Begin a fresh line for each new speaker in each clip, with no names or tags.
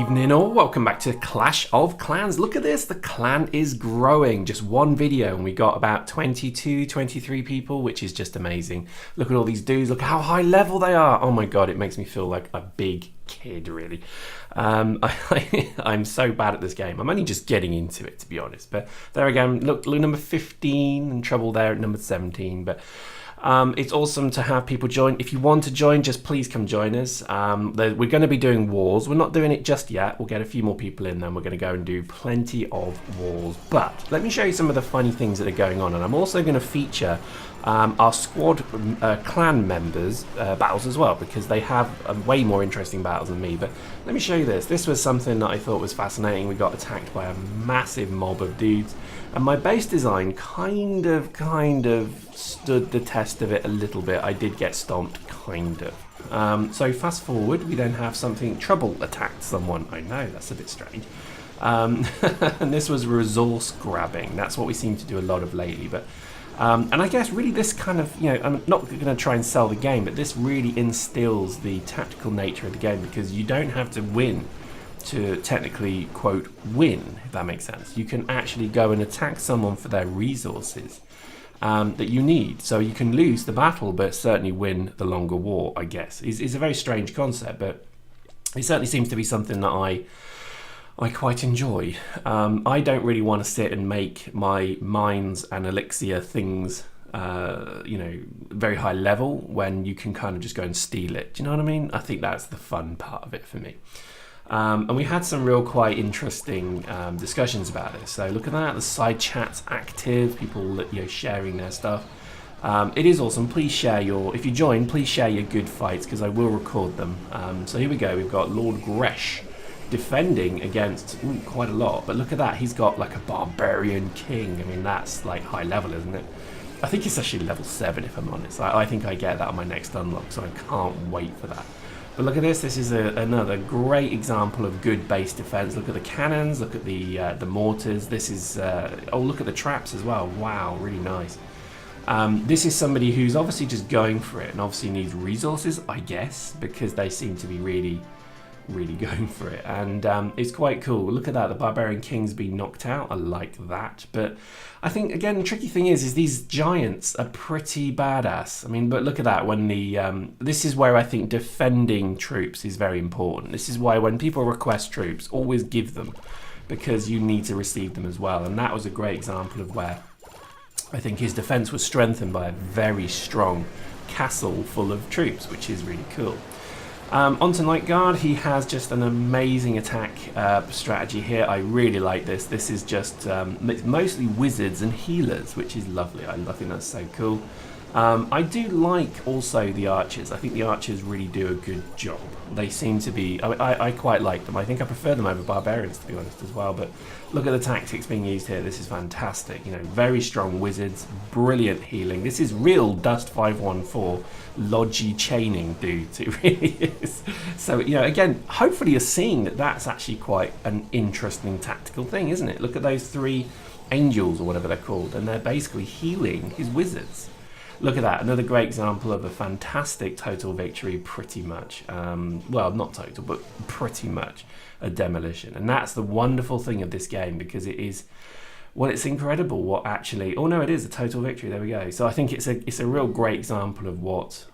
evening all, welcome back to Clash of Clans. Look at this, the clan is growing. Just one video and we got about 22, 23 people, which is just amazing. Look at all these dudes, look how high level they are. Oh my god, it makes me feel like a big kid really. I'm so bad at this game. I'm only just getting into it to be honest, but there again, look number 15 and trouble there at number 17, but it's awesome to have people join. If you want to join, just please come join us. We're going to be doing wars. We're not doing it just yet. We'll get a few more people in, then we're going to go and do plenty of wars. But let me show you some of the funny things that are going on. And I'm also going to feature our squad clan members' battles as well, because they have way more interesting battles than me. But let me show you this. This was something that I thought was fascinating. We got attacked by a massive mob of dudes. And my base design kind of stood the test of it a little bit. I did get stomped, kind of. So fast forward, we then have something, trouble attacked someone. I know, that's a bit strange. And this was resource grabbing. That's what we seem to do a lot of lately. But and I guess really this kind of, you know, I'm not going to try and sell the game, but this really instills the tactical nature of the game, because you don't have to win to technically, quote, win, if that makes sense. You can actually go and attack someone for their resources that you need. So you can lose the battle, but certainly win the longer war, I guess. It's a very strange concept, but it certainly seems to be something that I quite enjoy. I don't really want to sit and make my mines and elixir things you know, very high level when you can kind of just go and steal it. Do you know what I mean? I think that's the fun part of it for me. And we had some real quite interesting discussions about this. So look at that, the side chat's active, people, you know, sharing their stuff. It is awesome. Please share if you join, please share your good fights, because I will record them. So here we go, we've got Lord Gresh defending against quite a lot, but look at that, he's got like a barbarian king. I mean, that's like high level, isn't it? I think it's actually level 7 if I'm honest. I think I get that on my next unlock, so I can't wait for that. But look at this, this is another great example of good base defense. Look at the cannons, look at the mortars. This is, oh, look at the traps as well. Wow, really nice. This is somebody who's obviously just going for it and obviously needs resources, I guess, because they seem to be really going for it. And it's quite cool. Look at that, the barbarian king's been knocked out. I like that. But I think, again, the tricky thing is these giants are pretty badass. I mean, but look at that, when the this is where I think defending troops is very important. This is why when people request troops, always give them, because you need to receive them as well. And that was a great example of where I think his defense was strengthened by a very strong castle full of troops, which is really cool. Onto Night Guard, he has just an amazing attack strategy here. I really like this. This is just it's mostly wizards and healers, which is lovely. I think that's so cool. I do like also the archers. I think the archers really do a good job. They seem to be, I quite like them. I think I prefer them over barbarians, to be honest, as well. But look at the tactics being used here. This is fantastic. You know, very strong wizards, brilliant healing. This is real Dust 514 Logi chaining dudes. It really is. So, you know, again, hopefully you're seeing that that's actually quite an interesting tactical thing, isn't it? Look at those 3 angels or whatever they're called, and they're basically healing his wizards. Look at that, another great example of a fantastic total victory, pretty much. Well, not total, but pretty much a demolition. And that's the wonderful thing of this game, because it is, well, it's incredible what actually, oh no, it is a total victory, there we go. So I think it's a real great example of what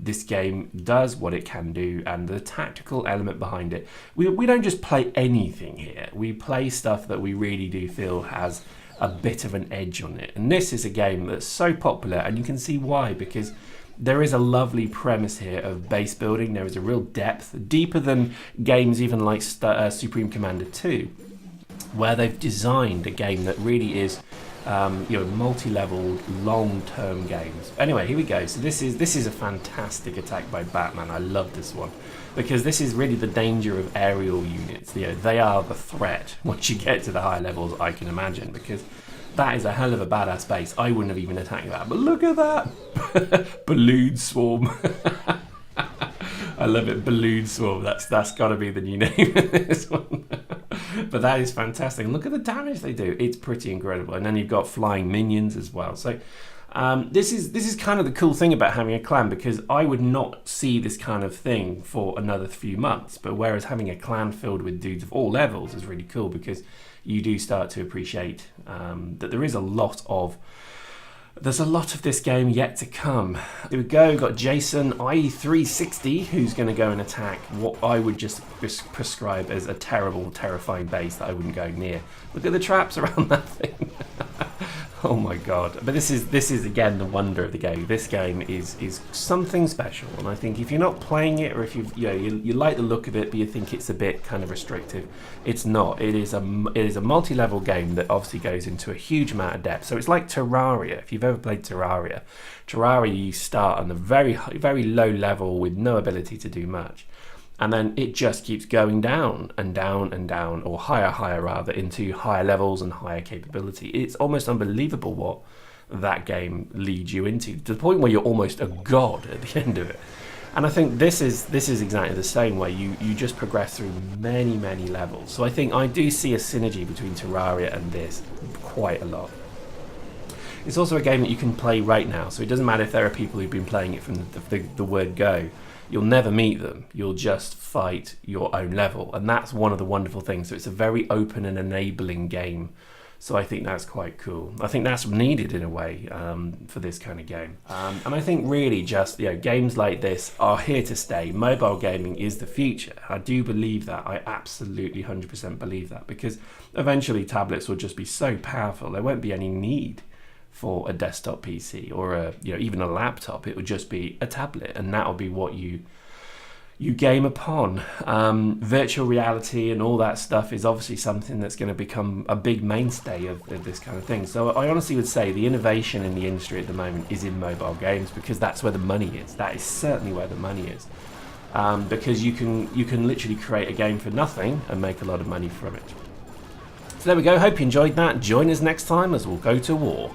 this game does, what it can do, and the tactical element behind it. We don't just play anything here, we play stuff that we really do feel has a bit of an edge on it. And this is a game that's so popular, and you can see why, because there is a lovely premise here of base building. There is a real depth, deeper than games even like Supreme Commander 2, where they've designed a game that really is you know, multi-level, long-term games. Anyway, here we go. So this is a fantastic attack by Batman. I love this one, because this is really the danger of aerial units. You know, they are the threat once you get to the high levels, I can imagine, because that is a hell of a badass base. I wouldn't have even attacked that, but look at that balloon swarm. I love it, balloon swarm. That's got to be the new name of this one. But that is fantastic. And look at the damage they do. It's pretty incredible. And then you've got flying minions as well. So This is kind of the cool thing about having a clan, because I would not see this kind of thing for another few months. But whereas having a clan filled with dudes of all levels is really cool, because you do start to appreciate that there is a lot of this game yet to come. Here we go. We've got Jason I360, who's going to go and attack what I would just prescribe as a terrible, terrifying base that I wouldn't go near. Look at the traps around that thing. Oh my god. But this is again the wonder of the game. This game is something special, and I think if you're not playing it, or if you like the look of it but you think it's a bit kind of restrictive, it's not. It is a multi-level game that obviously goes into a huge amount of depth. So it's like Terraria. If you've ever played Terraria, you start on a very low level with no ability to do much. And then it just keeps going down and down and down, or higher rather, into higher levels and higher capability. It's almost unbelievable what that game leads you into, to the point where you're almost a god at the end of it. And I think this is exactly the same way. You just progress through many levels. So I think I do see a synergy between Terraria and this quite a lot. It's also a game that you can play right now, so it doesn't matter if there are people who've been playing it from the word go. You'll never meet them. You'll just fight your own level. And that's one of the wonderful things. So it's a very open and enabling game. So I think that's quite cool. I think that's needed in a way for this kind of game. And I think really just, games like this are here to stay. Mobile gaming is the future. I do believe that. I absolutely 100% believe that. Because eventually tablets will just be so powerful. There won't be any need for a desktop PC or even a laptop. It would just be a tablet, and that'll be what you game upon. Virtual reality and all that stuff is obviously something that's going to become a big mainstay of this kind of thing. So I honestly would say the innovation in the industry at the moment is in mobile games, because that's where the money is. That is certainly where the money is, because you can literally create a game for nothing and make a lot of money from it. So there we go. Hope you enjoyed that. Join us next time as we'll go to war.